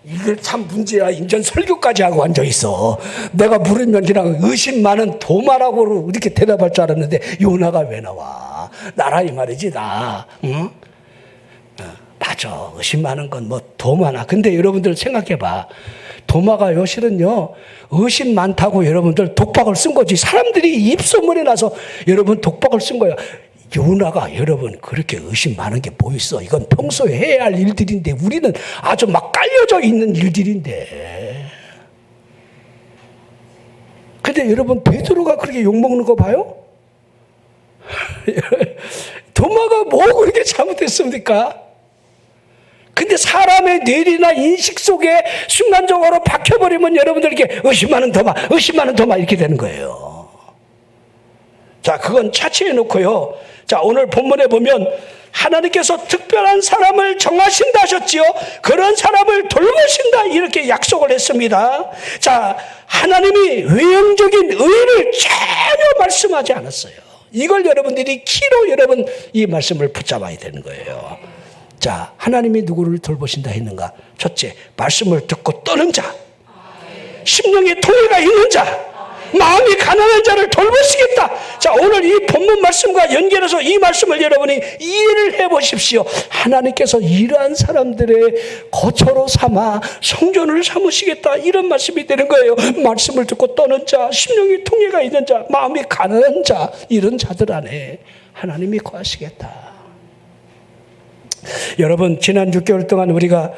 이게 참 문제야. 인전 설교까지 하고 앉아있어. 내가 물으면 그냥 의심 많은 도마라고 이렇게 대답할 줄 알았는데 요나가 왜 나와? 나라 이 말이지 나. 응? 맞아. 의심 많은 건 뭐 도마나. 근데 여러분들 생각해봐. 도마가 요실은요, 의심 많다고 여러분들 독박을 쓴 거지. 사람들이 입소문에 나서 여러분 독박을 쓴 거야. 요나가 여러분 그렇게 의심 많은 게 뭐 있어. 이건 평소에 해야 할 일들인데 우리는 아주 막 깔려져 있는 일들인데. 근데 여러분 베드로가 그렇게 욕먹는 거 봐요? 도마가 뭐 그렇게 잘못했습니까? 근데 사람의 뇌리나 인식 속에 순간적으로 박혀버리면 여러분들에게 의심하는 도마, 의심하는 도마 이렇게 되는 거예요. 자, 그건 차치해 놓고요. 자, 오늘 본문에 보면 하나님께서 특별한 사람을 정하신다 하셨지요. 그런 사람을 돌보신다 이렇게 약속을 했습니다. 자, 하나님이 외형적인 의를 전혀 말씀하지 않았어요. 이걸 여러분들이 키로 여러분 이 말씀을 붙잡아야 되는 거예요. 자, 하나님이 누구를 돌보신다 했는가? 첫째, 말씀을 듣고 떠는 자, 심령의 통해가 있는 자, 마음이 가난한 자를 돌보시겠다. 자, 오늘 이 본문 말씀과 연결해서 이 말씀을 여러분이 이해를 해보십시오. 하나님께서 이러한 사람들의 거처로 삼아 성전을 삼으시겠다 이런 말씀이 되는 거예요. 말씀을 듣고 떠는 자, 심령의 통해가 있는 자, 마음이 가난한 자, 이런 자들 안에 하나님이 거하시겠다. 여러분, 지난 6개월 동안 우리가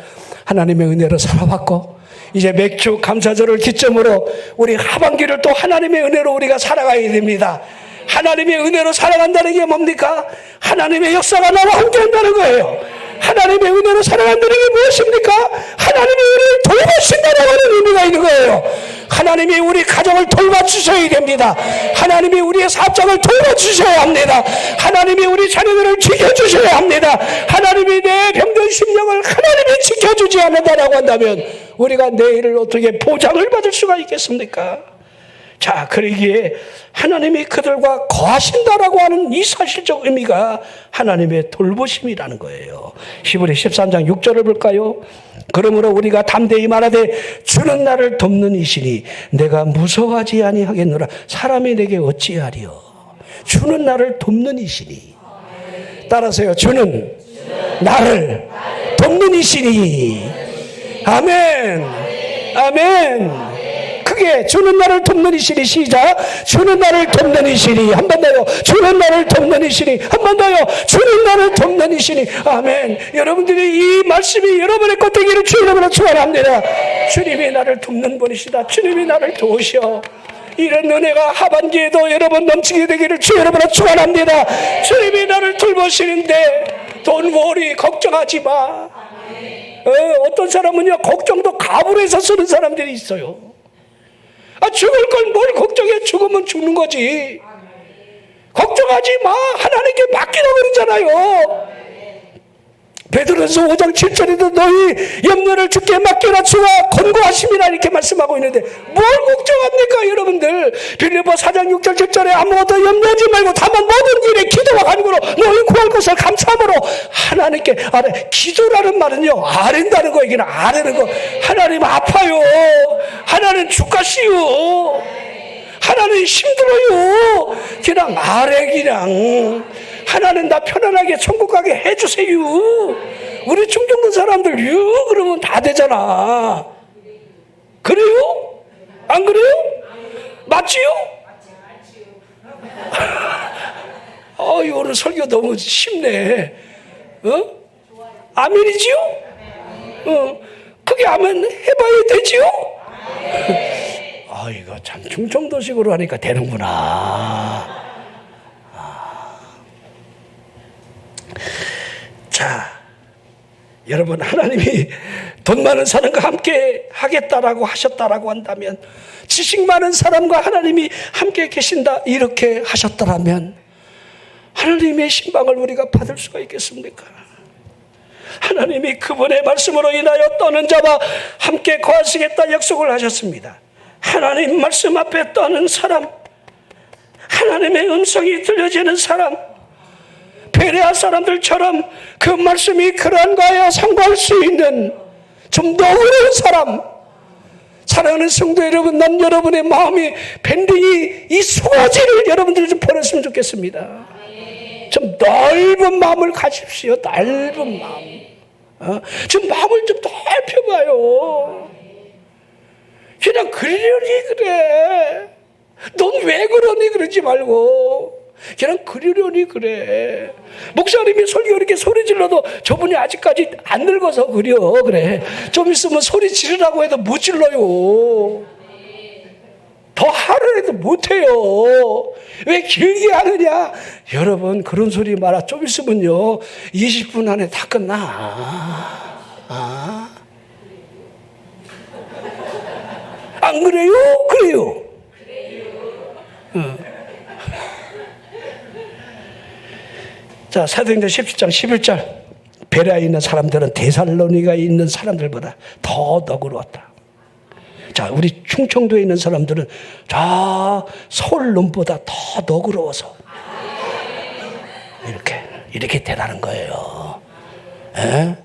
하나님의 은혜로 살아왔고 이제 맥주 감사절을 기점으로 우리 하반기를 또 하나님의 은혜로 우리가 살아가야 됩니다. 하나님의 은혜로 살아간다는 게 뭡니까? 하나님의 역사가 나와 함께한다는 거예요. 하나님의 은혜로 살아간다는 게 무엇입니까? 하나님의 은혜를 돌보신다는 의미가 있는 거예요. 하나님이 우리 가정을 돌봐주셔야 됩니다. 하나님이 우리의 사업장을 돌봐주셔야 합니다. 하나님이 우리 자녀들을 지켜주셔야 합니다. 하나님이 내 병든 심령을 하나님이 지켜주지 않는다라고 한다면 우리가 내일을 어떻게 보장을 받을 수가 있겠습니까? 자, 그러기에 하나님이 그들과 거하신다라고 하는 이 사실적 의미가 하나님의 돌보심이라는 거예요. 히브리 13장 6절을 볼까요? 그러므로 우리가 담대히 말하되 주는 나를 돕는 이시니 내가 무서워하지 아니하겠노라. 사람이 내게 어찌하리요? 주는 나를 돕는 이시니. 따라서요. 주는 나를 돕는 이시니. 아멘. 아멘. 크게 주는 나를 돕는 이시니. 시작. 주는 나를 돕는 이시니. 한 번 더요. 주는 나를 돕는 이시니. 한 번 더요. 주는 나를 돕는 이시니. 아멘. 여러분들이 이 말씀이 여러분의 것 되기를 주 이름으로 축원합니다. 주님이 나를 돕는 분이시다. 주님이 나를 도우셔. 이런 은혜가 하반기에도 여러분 넘치게 되기를 주 이름으로 축원합니다. 주님이 나를 돌보시는데 돈 워리 걱정하지 마. 어떤 사람은요 걱정도 갑으로 해서 쓰는 사람들이 있어요. 아, 죽을 걸 뭘 걱정해. 죽으면 죽는 거지. 걱정하지 마. 하나님께 맡기라고 그러잖아요. 베드로전서 5장 7절에도 너희 염려를 주께 맡겨라 주가 권고하심이라 이렇게 말씀하고 있는데 뭘 걱정합니까 여러분들. 빌립보 4장 6절 7절에 아무것도 염려하지 말고 다만 모든 일에 기도와 간구로 너희 구할 것을 감사함으로 하나님께 아뢰. 기도라는 말은요 아랜다는 거. 이게 아뢰는 거. 하나님 아파요. 하나님 죽가시요. 하나님 힘들어요. 그냥 아뢰. 그냥 하나님 나 편안하게 천국 가게 해주세요. 우리 충청도 사람들 그러면 다 되잖아. 그래요? 안 그래요? 맞지요? 오늘 설교 너무 쉽네. 아멘이지요? 그게 아멘 해봐야 되지요? 이거 참 충청도식으로 하니까 되는구나. 자, 여러분 하나님이 돈 많은 사람과 함께 하겠다라고 하셨다라고 한다면, 지식 많은 사람과 하나님이 함께 계신다 이렇게 하셨더라면 하나님의 신방을 우리가 받을 수가 있겠습니까? 하나님이 그분의 말씀으로 인하여 떠는 자와 함께 거하시겠다 약속을 하셨습니다. 하나님 말씀 앞에 떠는 사람, 하나님의 음성이 들려지는 사람, 베레아 사람들처럼 그 말씀이 그런가에 상고할 수 있는 좀 더 어려운 사람. 사랑하는 성도 여러분, 난 여러분의 마음이 밴딩이 이 소화지를 여러분들이 좀 보냈으면 좋겠습니다. 좀 넓은 마음을 가십시오. 넓은 마음. 좀 마음을 좀 넓혀봐요. 그냥 그러려니 그래. 넌 왜 그러니 그러지 말고 그냥 그러려니 그래. 목사님이 설교 이렇게 소리 질러도 저분이 아직까지 안 늙어서 그래. 좀 있으면 소리 지르라고 해도 못 질러요. 더 하려 해도 못해요. 왜 길게 하느냐? 여러분 그런 소리 마라. 좀 있으면요 20분 안에 다 끝나. 안 그래요? 그래요. 자, 사도행전 17장 11절. 베레아에 있는 사람들은 데살로니가에 있는 사람들보다 더 너그러웠다. 자, 우리 충청도에 있는 사람들은 저 서울 놈보다 더 너그러워서 이렇게 되라는 거예요. 에?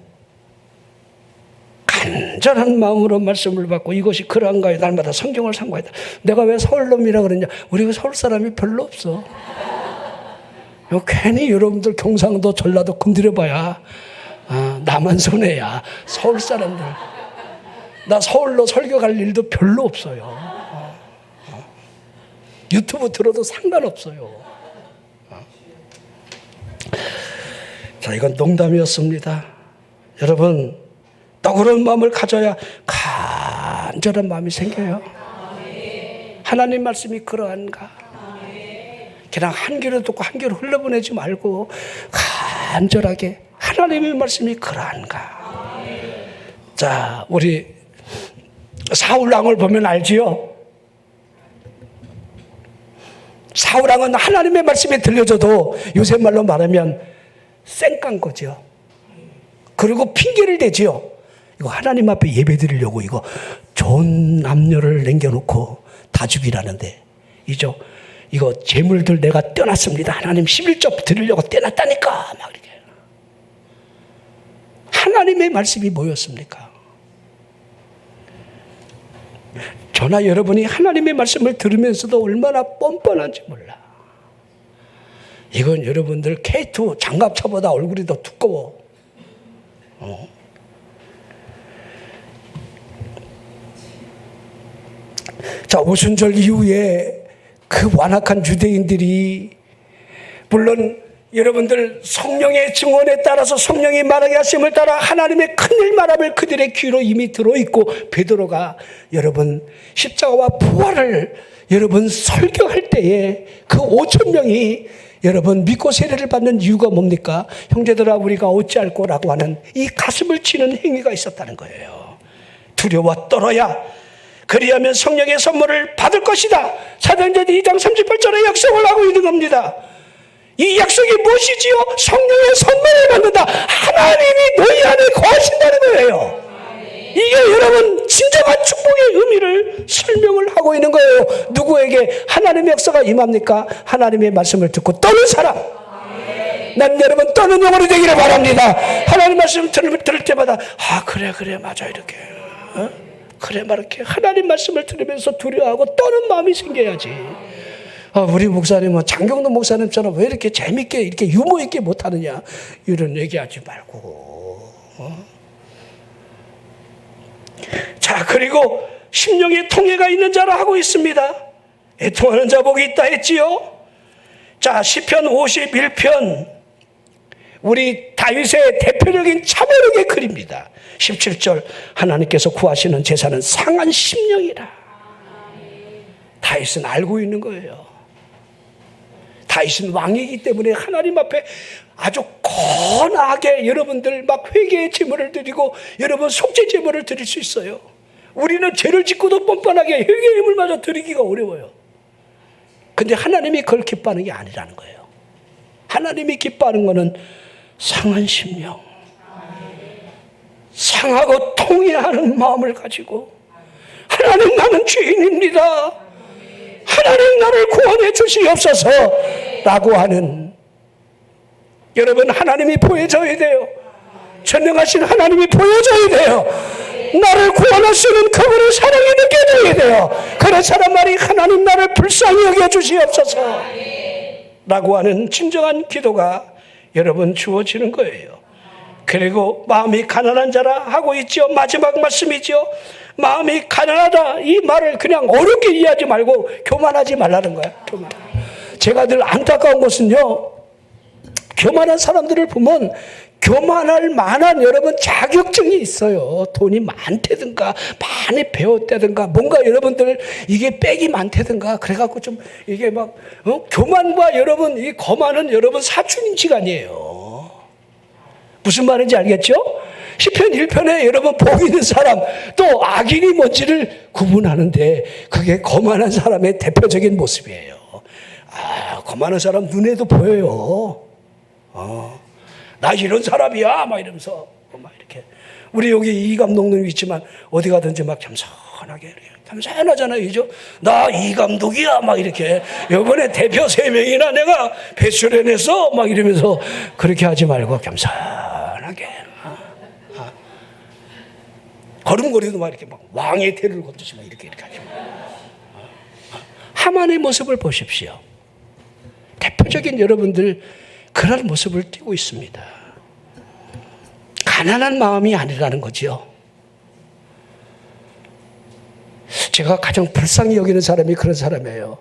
간절한 마음으로 말씀을 받고 이것이 그러한가요? 날마다 성경을 상고하다. 내가 왜 서울 놈이라 그러냐? 우리가 서울 사람이 별로 없어. 괜히 여러분들 경상도 전라도 건드려봐야 나만 손해야. 서울 사람들. 나 서울로 설교 갈 일도 별로 없어요. 유튜브 들어도 상관없어요. 자, 이건 농담이었습니다. 여러분, 너그러운 마음을 가져야 간절한 마음이 생겨요. 하나님 말씀이 그러한가? 그냥 한 귀로 듣고 한 귀로 흘러보내지 말고 간절하게 하나님의 말씀이 그러한가? 자, 우리 사울왕을 보면 알지요? 사울왕은 하나님의 말씀이 들려줘도 요새 말로 말하면 쌩깐 거죠. 그리고 핑계를 대지요. 이거 하나님 앞에 예배 드리려고 이거 좋은 남녀를 남겨놓고 다 죽이라는데 이거 재물들 내가 떼어놨습니다. 하나님 11조 드리려고 떼어놨다니까. 막 이렇게. 하나님의 말씀이 뭐였습니까? 저나 여러분이 하나님의 말씀을 들으면서도 얼마나 뻔뻔한지 몰라. 이건 여러분들 K2 장갑차보다 얼굴이 더 두꺼워. 자, 오순절 이후에 그 완악한 유대인들이 물론 여러분들 성령의 증언에 따라서 성령이 말하게 하심을 따라 하나님의 큰일 말함을 그들의 귀로 이미 들어있고 베드로가 여러분 십자가와 부활을 여러분 설교할 때에 그 5천 명이 여러분 믿고 세례를 받는 이유가 뭡니까? 형제들아 우리가 어찌할꼬라고 하는 이 가슴을 치는 행위가 있었다는 거예요. 두려워 떨어야 그리하면 성령의 선물을 받을 것이다. 사도행전 2장 38절에 약속을 하고 있는 겁니다. 이 약속이 무엇이지요? 성령의 선물을 받는다. 하나님이 너희 안에 거하신다는 거예요. 이게 여러분 진정한 축복의 의미를 설명을 하고 있는 거예요. 누구에게 하나님의 역사가 임합니까? 하나님의 말씀을 듣고 떠는 사람. 난 여러분 떠는 영혼이 되기를 바랍니다. 하나님 말씀 들을 때마다 그래 맞아 이렇게 그래 이렇게 하나님 말씀을 들으면서 두려워하고 떠는 마음이 생겨야지. 우리 목사님은 장경도 목사님처럼 왜 이렇게 재밌게 이렇게 유머 있게 못하느냐 이런 얘기하지 말고. 자, 그리고 심령의 통해가 있는 자라 하고 있습니다. 애통하는 자 복이 있다 했지요. 자, 시편 51편 우리 다윗의 대표적인 참회록의 글입니다. 17절 하나님께서 구하시는 제사는 상한 심령이라. 다윗은 알고 있는 거예요. 다윗은 왕이기 때문에 하나님 앞에 아주 거나하게 여러분들 막 회개의 제물을 드리고 여러분 속죄 제물을 드릴 수 있어요. 우리는 죄를 짓고도 뻔뻔하게 회개의 예물마저 드리기가 어려워요. 근데 하나님이 그걸 기뻐하는 게 아니라는 거예요. 하나님이 기뻐하는 거는 상한 심령, 상하고 통회하는 마음을 가지고 하나님 나는 죄인입니다. 하나님 나를 구원해 주시옵소서 라고 하는 여러분 하나님이 보여줘야 돼요. 전능하신 하나님이 보여줘야 돼요. 나를 구원하시는 그분의 사랑이 느껴져야 돼요. 그런 사람 말이 하나님 나를 불쌍히 여겨 주시옵소서 라고 하는 진정한 기도가 여러분 주어지는 거예요. 그리고 마음이 가난한 자라 하고 있죠. 마지막 말씀이죠. 마음이 가난하다, 이 말을 그냥 어렵게 이해하지 말고 교만하지 말라는 거야. 교만. 제가 늘 안타까운 것은요, 교만한 사람들을 보면 교만할 만한 여러분 자격증이 있어요. 돈이 많다든가 많이 배웠다든가 뭔가 여러분들 이게 빽이 많다든가 그래갖고 좀 이게 막 교만과 여러분 이 거만은 여러분 사춘인지간이에요. 무슨 말인지 알겠죠? 시편 1편에 여러분 복 있는 사람 또 악인이 뭔지를 구분하는데 그게 거만한 사람의 대표적인 모습이에요. 거만한 사람 눈에도 보여요. 나 이런 사람이야 막 이러면서 막 이렇게 우리 여기 이 감독님이 있지만 어디 가든지 막 겸손하게 겸손하잖아요. 이죠? 나 이 감독이야 막 이렇게 이번에 대표 3명이나 내가 배출해내서 막 이러면서 그렇게 하지 말고 겸손하게 걸음걸이도 막 이렇게 막 왕의 태를 걷듯이 막 이렇게 하지 말고 하만의 모습을 보십시오. 대표적인 여러분들 그런 모습을 띠고 있습니다. 가난한 마음이 아니라는 거죠. 제가 가장 불쌍히 여기는 사람이 그런 사람이에요.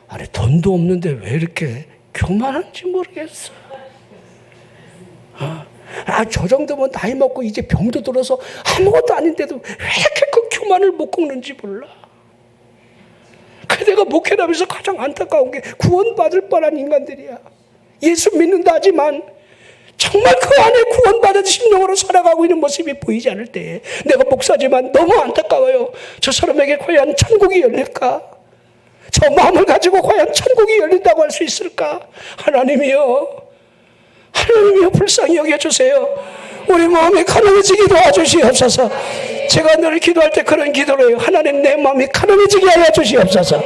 아니 돈도 없는데 왜 이렇게 교만한지 모르겠어. 저 정도면 나이 먹고 이제 병도 들어서 아무것도 아닌데도 왜 이렇게 그 교만을 못 꺾는지 몰라. 그 내가 목회하면서 가장 안타까운 게 구원받을 뻔한 인간들이야. 예수 믿는다 하지만 정말 그 안에 구원받은 심령으로 살아가고 있는 모습이 보이지 않을 때 내가 목사지만 너무 안타까워요. 저 사람에게 과연 천국이 열릴까? 저 마음을 가지고 과연 천국이 열린다고 할 수 있을까? 하나님이여 불쌍히 여겨주세요. 우리 마음이 가난해지게 도와주시옵소서. 제가 늘 기도할 때 그런 기도를 해요. 하나님 내 마음이 가난해지게 하여 주시옵소서.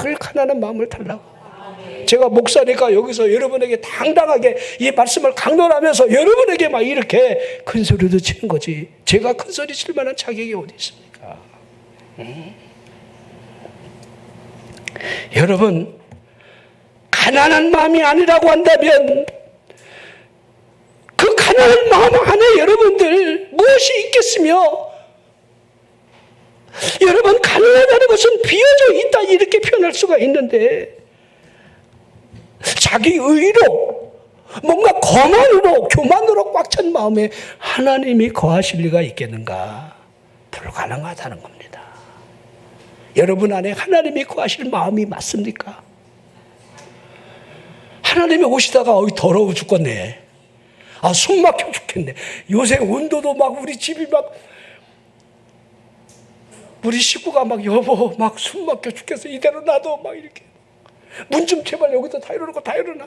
늘 가난한 마음을 달라고. 제가 목사니까 여기서 여러분에게 당당하게 이 말씀을 강론하면서 여러분에게 막 이렇게 큰 소리도 치는 거지. 제가 큰 소리 칠 만한 자격이 어디 있습니까? 여러분 가난한 마음이 아니라고 한다면 그 가난한 마음 안에 여러분들 무엇이 있겠으며 여러분 가난하다는 것은 비어져 있다 이렇게 표현할 수가 있는데 자기 의로 뭔가 거만으로 교만으로 꽉 찬 마음에 하나님이 거하실 리가 있겠는가? 불가능하다는 겁니다. 여러분 안에 하나님이 거하실 마음이 맞습니까? 하나님이 오시다가 더러워 죽겠네. 숨 막혀 죽겠네. 요새 온도도 막 우리 집이 막 우리 식구가 막 여보 막 숨 막혀 죽겠어. 이대로 놔둬 막 이렇게. 문 좀 제발 여기다 다 열어놓고 다 열어놔.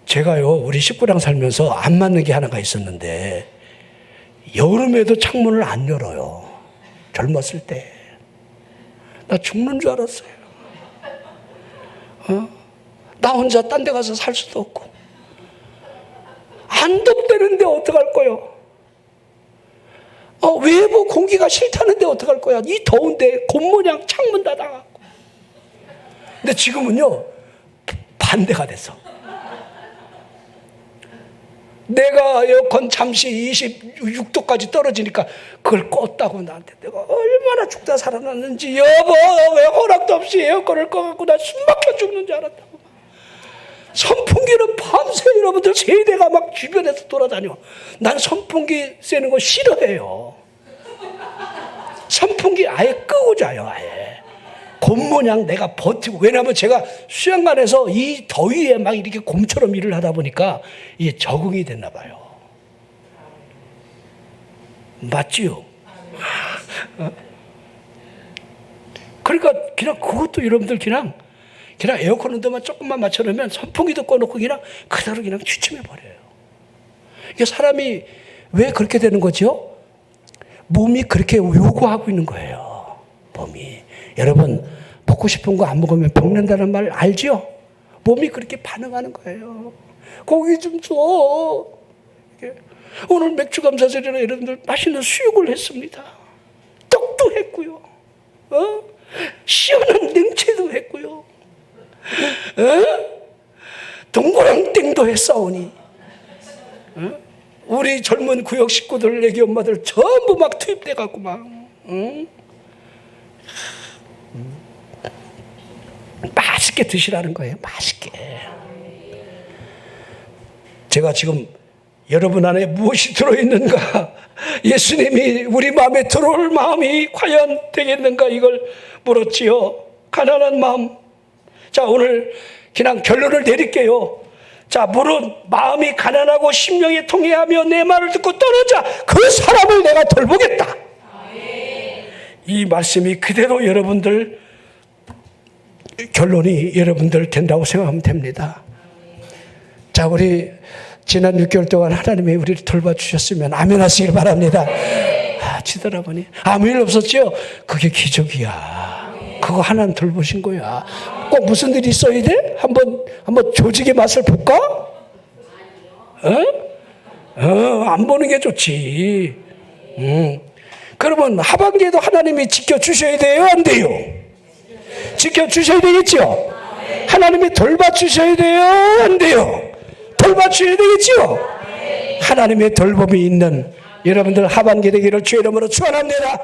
제가요 우리 식구랑 살면서 안 맞는 게 하나가 있었는데 여름에도 창문을 안 열어요. 젊었을 때. 나 죽는 줄 알았어요. 나 혼자 딴 데 가서 살 수도 없고 안 덥대는데 어떡할 거요? 외부 공기가 싫다는데 어떡할 거야? 이 더운데 곰모양 창문 닫아갖고. 근데 지금은요 반대가 됐어. 내가 에어컨 잠시 26도까지 떨어지니까 그걸 껐다고 나한테 내가 얼마나 죽다 살아났는지 여보 왜 허락도 없이 에어컨을 꺼갖고 나 숨 막혀 죽는 줄 알았다고. 선풍기는 밤새 여러분들 세대가 막 주변에서 돌아다녀. 난 선풍기 쐬는 거 싫어해요. 선풍기 아예 끄고 자요. 아예 곰모양 내가 버티고. 왜냐하면 제가 수양관에서 이 더위에 막 이렇게 곰처럼 일을 하다 보니까 이게 적응이 됐나 봐요. 맞지요? 그러니까 그냥 그것도 여러분들 그냥 에어컨 온도만 조금만 맞춰놓으면 선풍기도 꺼놓고 그냥 그대로 그냥 취침해버려요. 이게 사람이 왜 그렇게 되는 거죠? 몸이 그렇게 요구하고 있는 거예요. 몸이. 여러분 먹고 싶은 거 안 먹으면 병난다는 말 알죠? 몸이 그렇게 반응하는 거예요. 고기 좀 줘. 오늘 맥주 감사절이라 여러분들 맛있는 수육을 했습니다. 떡도 했고요. 시원한 냉채도 했고요. 동그랑땡도 했사오니 우리 젊은 구역 식구들, 애기 엄마들 전부 막 투입돼 갖고 막 맛있게 드시라는 거예요. 맛있게. 제가 지금 여러분 안에 무엇이 들어있는가, 예수님이 우리 마음에 들어올 마음이 과연 되겠는가, 이걸 물었지요. 가난한 마음. 자, 오늘 그냥 결론을 내릴게요. 자, 물은 마음이 가난하고 심령이 통해하며 내 말을 듣고 떠난 자, 그 사람을 내가 돌보겠다. 이 말씀이 그대로 여러분들 결론이 여러분들 된다고 생각하면 됩니다. 자, 우리 지난 6개월 동안 하나님이 우리를 돌봐주셨으면 아멘 하시길 바랍니다. 치더라보니 아무 일 없었죠? 그게 기적이야. 그거 하나님 돌보신 거야. 꼭 무슨 일이 있어야 돼? 한번 조직의 맛을 볼까? 안 보는 게 좋지. 그러면 하반기에도 하나님이 지켜주셔야 돼요? 안 돼요? 지켜주셔야 되겠죠? 하나님이 돌봐주셔야 돼요? 안 돼요? 돌봐주셔야 되겠죠? 하나님의 돌봄이 있는 여러분들 하반기 되기를 주의 이름으로 축원합니다.